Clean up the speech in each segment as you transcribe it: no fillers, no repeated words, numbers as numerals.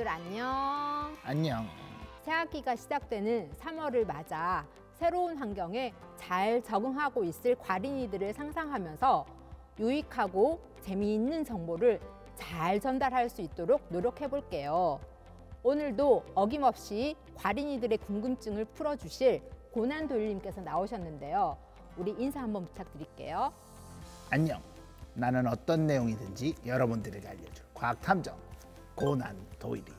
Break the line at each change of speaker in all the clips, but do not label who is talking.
안녕.
안녕.
새학기가 시작되는 3월을 맞아 새로운 환경에 잘 적응하고 있을 과린이들을 상상하면서 유익하고 재미있는 정보를 잘 전달할 수 있도록 노력해 볼게요. 오늘도 어김없이 과린이들의 궁금증을 풀어주실 고난도일님께서 나오셨는데요. 우리 인사 한번 부탁드릴게요.
안녕. 나는 어떤 내용이든지 여러분들에게 알려줄 과학탐정 고난도일이야.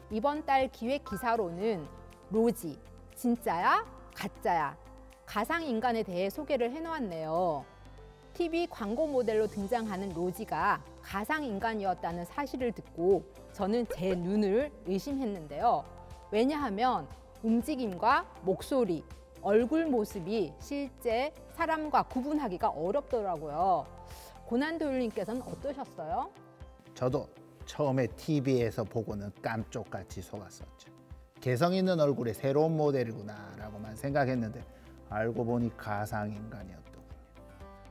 이번 달 기획 기사로는 로지, 진짜야? 가짜야? 가상인간에 대해 소개를 해놓았네요. TV 광고 모델로 등장하는 로지가 가상인간이었다는 사실을 듣고 저는 제 눈을 의심했는데요. 왜냐하면 움직임과 목소리, 얼굴 모습이 실제 사람과 구분하기가 어렵더라고요. 고난도일님께서는 어떠셨어요?
저도 처음에 TV에서 보고는 깜쪽같이 속았었죠. 개성 있는 얼굴의 새로운 모델이구나 라고만 생각했는데 알고 보니 가상인간이었더군요.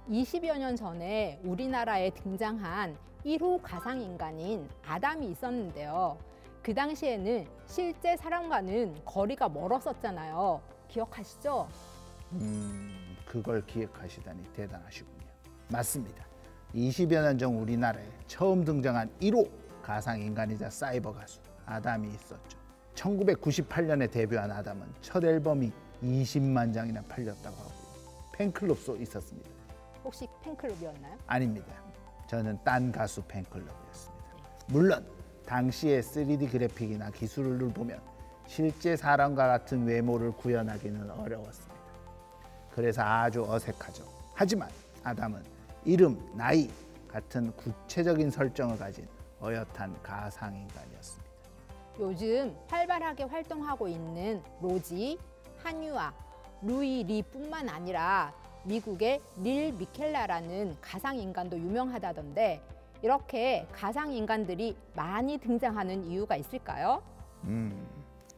20여 년 전에 우리나라에 등장한 1호 가상인간인 아담이 있었는데요. 그 당시에는 실제 사람과는 거리가 멀었었잖아요. 기억하시죠?
그걸 기억하시다니 대단하시군요. 맞습니다. 20여 년 전 우리나라에 처음 등장한 1호 가상인간이자 사이버 가수 아담이 있었죠. 1998년에 데뷔한 아담은 첫 앨범이 20만 장이나 팔렸다고 하고요. 팬클럽도 있었습니다.
혹시 팬클럽이었나요?
아닙니다. 저는 딴 가수 팬클럽이었습니다. 물론 당시의 3D 그래픽이나 기술을 보면 실제 사람과 같은 외모를 구현하기는 어려웠습니다. 그래서 아주 어색하죠. 하지만 아담은 이름, 나이 같은 구체적인 설정을 가진 어엿한 가상인간이었습니다.
요즘 활발하게 활동하고 있는 로지, 한유아, 루이 리뿐만 아니라 미국의 릴 미켈라라는 가상인간도 유명하다던데 이렇게 가상인간들이 많이 등장하는 이유가 있을까요?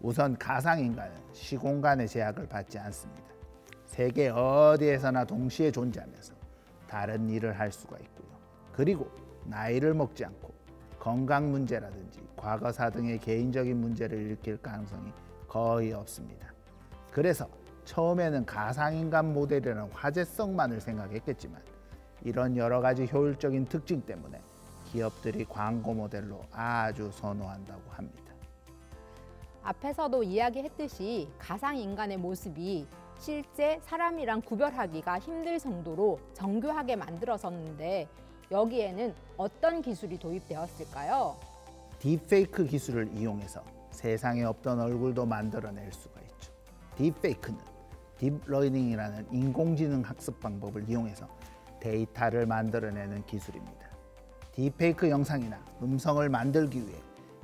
우선 가상인간은 시공간의 제약을 받지 않습니다. 세계 어디에서나 동시에 존재하면서 다른 일을 할 수가 있고요. 그리고 나이를 먹지 않고 건강 문제라든지 과거사 등의 개인적인 문제를 일으킬 가능성이 거의 없습니다. 그래서 처음에는 가상인간 모델이라는 화제성만을 생각했겠지만 이런 여러 가지 효율적인 특징 때문에 기업들이 광고 모델로 아주 선호한다고 합니다.
앞에서도 이야기했듯이 가상인간의 모습이 실제 사람이랑 구별하기가 힘들 정도로 정교하게 만들어졌는데 여기에는 어떤 기술이 도입되었을까요?
딥페이크 기술을 이용해서 세상에 없던 얼굴도 만들어낼 수가 있죠. 딥페이크는 딥러닝이라는 인공지능 학습 방법을 이용해서 데이터를 만들어내는 기술입니다. 딥페이크 영상이나 음성을 만들기 위해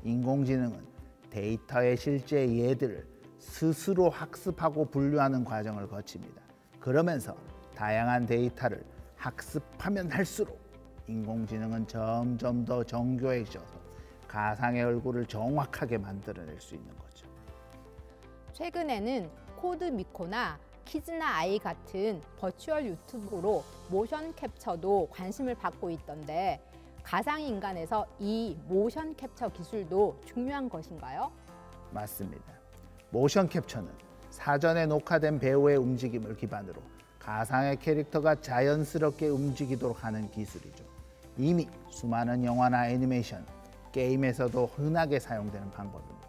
인공지능은 데이터의 실제 예들을 스스로 학습하고 분류하는 과정을 거칩니다. 그러면서 다양한 데이터를 학습하면 할수록 인공지능은 점점 더 정교해져서 가상의 얼굴을 정확하게 만들어낼 수 있는 거죠.
최근에는 코드미코나 키즈나 아이 같은 버추얼 유튜브로 모션 캡처도 관심을 받고 있던데 가상인간에서 이 모션 캡처 기술도 중요한 것인가요?
맞습니다. 모션 캡처는 사전에 녹화된 배우의 움직임을 기반으로 가상의 캐릭터가 자연스럽게 움직이도록 하는 기술이죠. 이미 수많은 영화나 애니메이션, 게임에서도 흔하게 사용되는 방법입니다.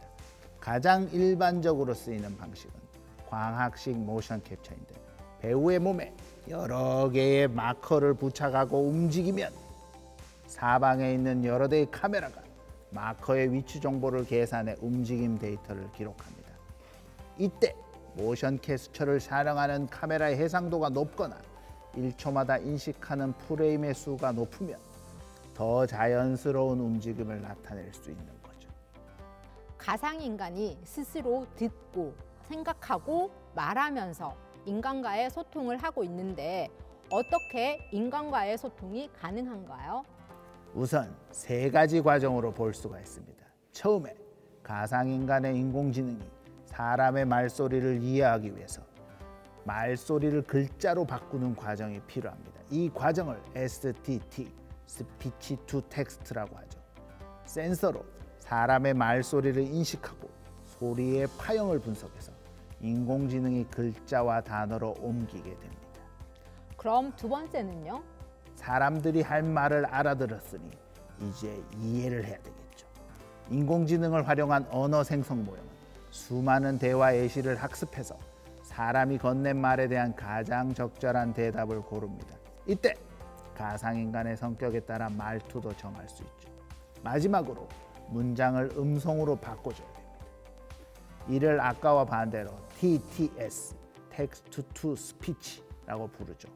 가장 일반적으로 쓰이는 방식은 광학식 모션 캡처인데 배우의 몸에 여러 개의 마커를 부착하고 움직이면 사방에 있는 여러 대의 카메라가 마커의 위치 정보를 계산해 움직임 데이터를 기록합니다. 이때 모션 캡처를 촬영하는 카메라의 해상도가 높거나 1초마다 인식하는 프레임의 수가 높으면 더 자연스러운 움직임을 나타낼 수 있는 거죠.
가상인간이 스스로 듣고 생각하고 말하면서 인간과의 소통을 하고 있는데 어떻게 인간과의 소통이 가능한가요?
우선 세 가지 과정으로 볼 수가 있습니다. 처음에 가상인간의 인공지능이 사람의 말소리를 이해하기 위해서 말소리를 글자로 바꾸는 과정이 필요합니다. 이 과정을 STT, Speech to Text라고 하죠. 센서로 사람의 말소리를 인식하고 소리의 파형을 분석해서 인공지능이 글자와 단어로 옮기게 됩니다.
그럼 두 번째는요?
사람들이 할 말을 알아들었으니 이제 이해를 해야 되겠죠. 인공지능을 활용한 언어 생성 모형은 수많은 대화 예시를 학습해서 사람이 건넨 말에 대한 가장 적절한 대답을 고릅니다. 이때 가상인간의 성격에 따라 말투도 정할 수 있죠. 마지막으로 문장을 음성으로 바꿔줘야 됩니다. 이를 아까와 반대로 TTS, Text to Speech라고 부르죠.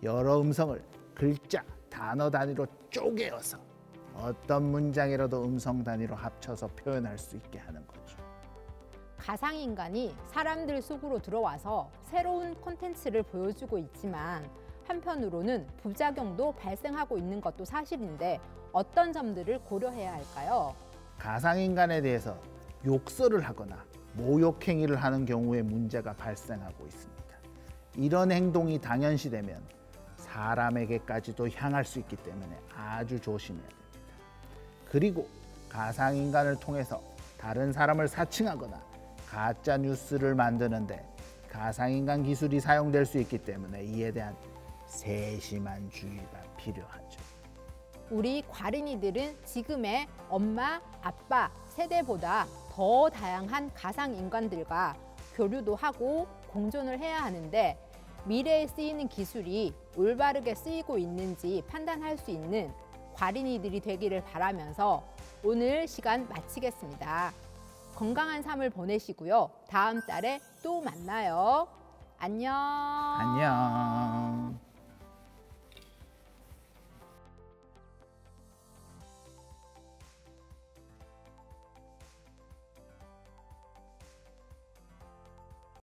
여러 음성을 글자, 단어 단위로 쪼개어서 어떤 문장이라도 음성 단위로 합쳐서 표현할 수 있게 하는 거죠.
가상인간이 사람들 속으로 들어와서 새로운 콘텐츠를 보여주고 있지만 한편으로는 부작용도 발생하고 있는 것도 사실인데 어떤 점들을 고려해야 할까요?
가상인간에 대해서 욕설을 하거나 모욕행위를 하는 경우에 문제가 발생하고 있습니다. 이런 행동이 당연시되면 사람에게까지도 향할 수 있기 때문에 아주 조심해야 됩니다. 그리고 가상인간을 통해서 다른 사람을 사칭하거나 가짜 뉴스를 만드는데 가상인간 기술이 사용될 수 있기 때문에 이에 대한 세심한 주의가 필요하죠.
우리 과린이들은 지금의 엄마, 아빠 세대보다 더 다양한 가상인간들과 교류도 하고 공존을 해야 하는데 미래에 쓰이는 기술이 올바르게 쓰이고 있는지 판단할 수 있는 과린이들이 되기를 바라면서 오늘 시간 마치겠습니다. 건강한 삶을 보내시고요. 다음 달에 또 만나요. 안녕.
안녕.